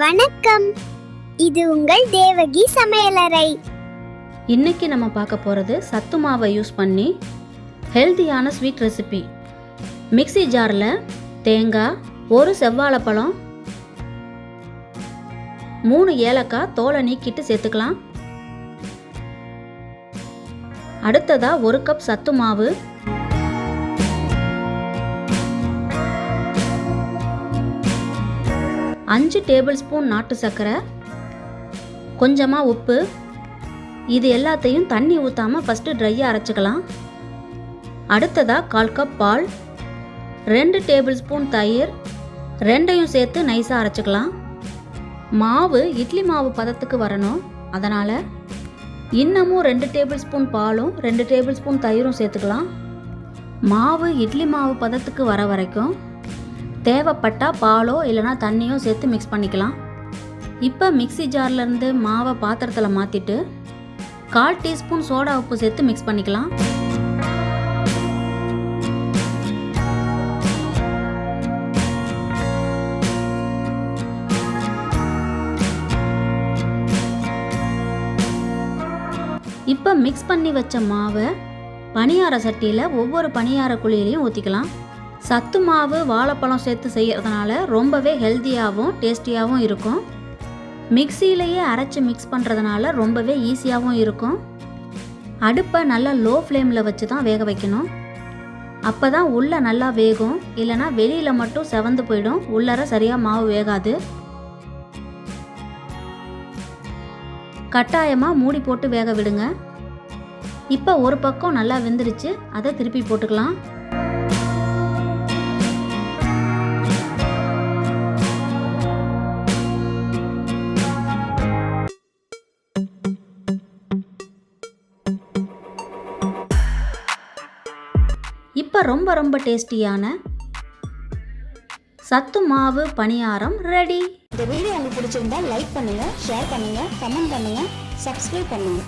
வணக்கம், இது உங்கள் தேவகி சமையலறை. இன்னைக்கு நம்ம பார்க்க போகிறது சத்து மாவை யூஸ் பண்ணி ஹெல்த்தியான ஸ்வீட் ரெசிபி. மிக்ஸி ஜாரில் தேங்காய், ஒரு செவ்வாழைப்பழம், 3 ஏலக்காய் தோலை நீக்கிட்டு சேர்த்துக்கலாம். அடுத்ததா 1 கப் சத்து மாவு, 5 டேபிள் ஸ்பூன் நாட்டு சர்க்கரை, கொஞ்சமாக உப்பு. இது எல்லாத்தையும் தண்ணி ஊற்றாமல் ஃபஸ்ட்டு ட்ரையாக அரைச்சிக்கலாம். அடுத்ததாக 1/4 கப் பால், 2 டேபிள் ஸ்பூன் தயிர், ரெண்டையும் சேர்த்து நைஸாக அரைச்சிக்கலாம். மாவு இட்லி மாவு பதத்துக்கு வரணும், அதனால் இன்னமும் 2 டேபிள் ஸ்பூன் பாலும் 2 டேபிள் ஸ்பூன் தயிரும் சேர்த்துக்கலாம். மாவு இட்லி மாவு பதத்துக்கு வர வரைக்கும் தேவைப்பட்டால் பாலோ இல்லைனா தண்ணியோ சேர்த்து மிக்ஸ் பண்ணிக்கலாம். இப்போ மிக்ஸி ஜார்லேருந்து மாவை பாத்திரத்தில் மாற்றிட்டு 1/4 டீஸ்பூன் சோடா உப்பு சேர்த்து மிக்ஸ் பண்ணிக்கலாம். இப்போ மிக்ஸ் பண்ணி வச்ச மாவை பணியார சட்டியில் ஒவ்வொரு பணியார குழியிலையும் ஊற்றிக்கலாம். சத்து மாவு வாழைப்பழம் சேர்த்து செய்கிறதுனால ரொம்பவே ஹெல்த்தியாகவும் டேஸ்டியாகவும் இருக்கும். மிக்சியிலேயே அரைச்சி மிக்ஸ் பண்ணுறதுனால ரொம்பவே ஈஸியாகவும் இருக்கும். அடுப்பை நல்லா லோ ஃப்ளேமில் வச்சு தான் வேக வைக்கணும். அப்போ தான் உள்ளே நல்லா வேகும், இல்லைனா வெளியில் மட்டும் செவந்து போயிடும், உள்ளர சரியாக மாவு வேகாது. கட்டாயமாக மூடி போட்டு வேக விடுங்க. இப்போ ஒரு பக்கம் நல்லா வெந்துருச்சு, அதை திருப்பி போட்டுக்கலாம். இப்போ ரொம்ப டேஸ்டியான சத்து மாவு பணியாரம் ரெடி. இந்த வீடியோ உங்களுக்கு பிடிச்சிருந்தா லைக் பண்ணுங்க, ஷேர் பண்ணுங்க, கமெண்ட் பண்ணுங்க, சப்ஸ்கிரைப் பண்ணுங்க.